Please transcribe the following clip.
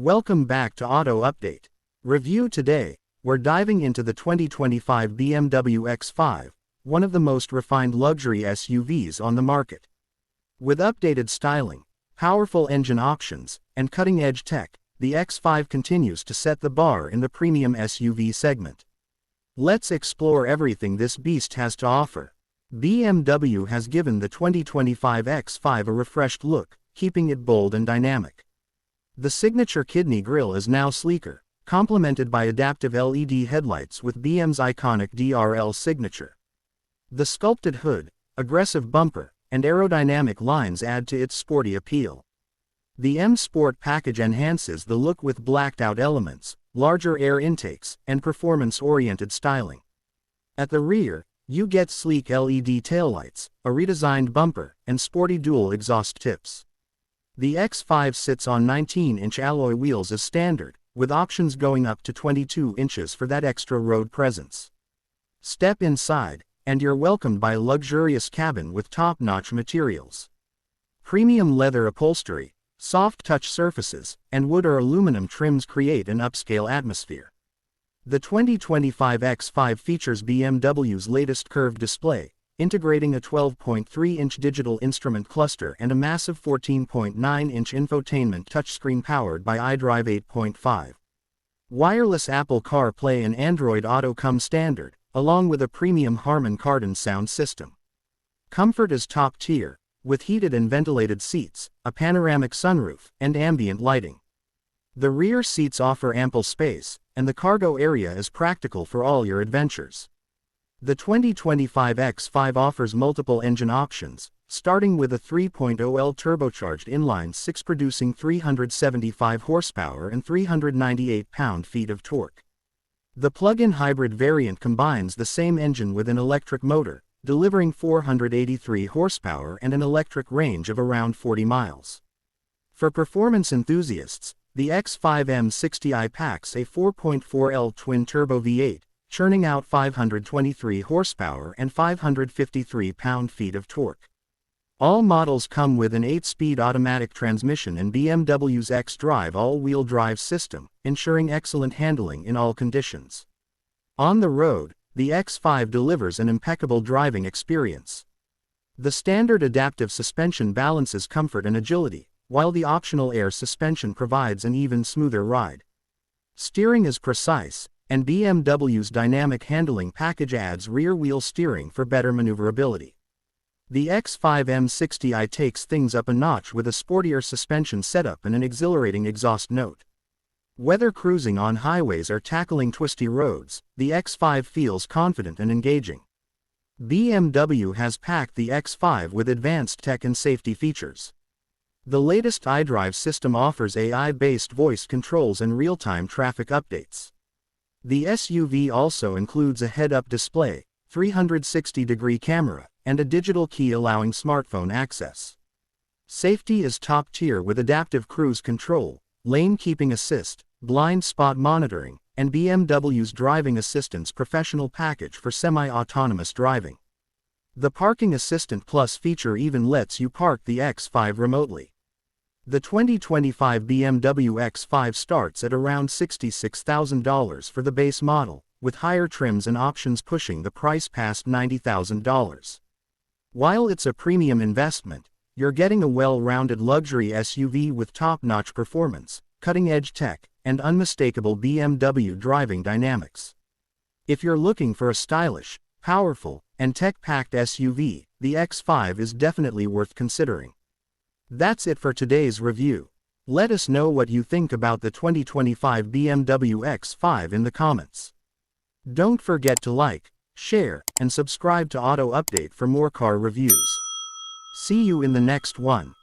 Welcome back to Auto Update. Review today, we're diving into the 2025 BMW X5, one of the most refined luxury SUVs on the market. With updated styling, powerful engine options, and cutting-edge tech, the X5 continues to set the bar in the premium SUV segment. Let's explore everything this beast has to offer. BMW has given the 2025 X5 a refreshed look, keeping it bold and dynamic. The signature kidney grille is now sleeker, complemented by adaptive LED headlights with BM's iconic DRL signature. The sculpted hood, aggressive bumper, and aerodynamic lines add to its sporty appeal. The M Sport package enhances the look with blacked-out elements, larger air intakes, and performance-oriented styling. At the rear, you get sleek LED taillights, a redesigned bumper, and sporty dual exhaust tips. The X5 sits on 19-inch alloy wheels as standard, with options going up to 22 inches for that extra road presence. Step inside, and you're welcomed by a luxurious cabin with top-notch materials. Premium leather upholstery, soft touch surfaces, and wood or aluminum trims create an upscale atmosphere. The 2025 X5 features BMW's latest curved display, integrating a 12.3-inch digital instrument cluster and a massive 14.9-inch infotainment touchscreen powered by iDrive 8.5. Wireless Apple CarPlay and Android Auto come standard, along with a premium Harman Kardon sound system. Comfort is top tier, with heated and ventilated seats, a panoramic sunroof, and ambient lighting. The rear seats offer ample space, and the cargo area is practical for all your adventures. The 2025 X5 offers multiple engine options, starting with a 3.0L turbocharged inline-six producing 375 horsepower and 398 pound-feet of torque. The plug-in hybrid variant combines the same engine with an electric motor, delivering 483 horsepower and an electric range of around 40 miles. For performance enthusiasts, the X5 M60i packs a 4.4L twin-turbo V8, churning out 523 horsepower and 553 pound-feet of torque. All models come with an 8-speed automatic transmission and BMW's xDrive all-wheel drive system, ensuring excellent handling in all conditions. On the road, the X5 delivers an impeccable driving experience. The standard adaptive suspension balances comfort and agility, while the optional air suspension provides an even smoother ride. Steering is precise, and BMW's dynamic handling package adds rear-wheel steering for better maneuverability. The X5 M60i takes things up a notch with a sportier suspension setup and an exhilarating exhaust note. Whether cruising on highways or tackling twisty roads, the X5 feels confident and engaging. BMW has packed the X5 with advanced tech and safety features. The latest iDrive system offers AI-based voice controls and real-time traffic updates. The SUV also includes a head-up display, 360-degree camera, and a digital key allowing smartphone access. Safety is top tier with adaptive cruise control, lane keeping assist, blind spot monitoring, and BMW's driving assistance professional package for semi-autonomous driving. The Parking Assistant Plus feature even lets you park the X5 remotely. The 2025 BMW X5 starts at around $66,000 for the base model, with higher trims and options pushing the price past $90,000. While it's a premium investment, you're getting a well-rounded luxury SUV with top-notch performance, cutting-edge tech, and unmistakable BMW driving dynamics. If you're looking for a stylish, powerful, and tech-packed SUV, the X5 is definitely worth considering. That's it for today's review. Let us know what you think about the 2025 BMW X5 in the comments. Don't forget to like, share, and subscribe to Auto Update for more car reviews. See you in the next one.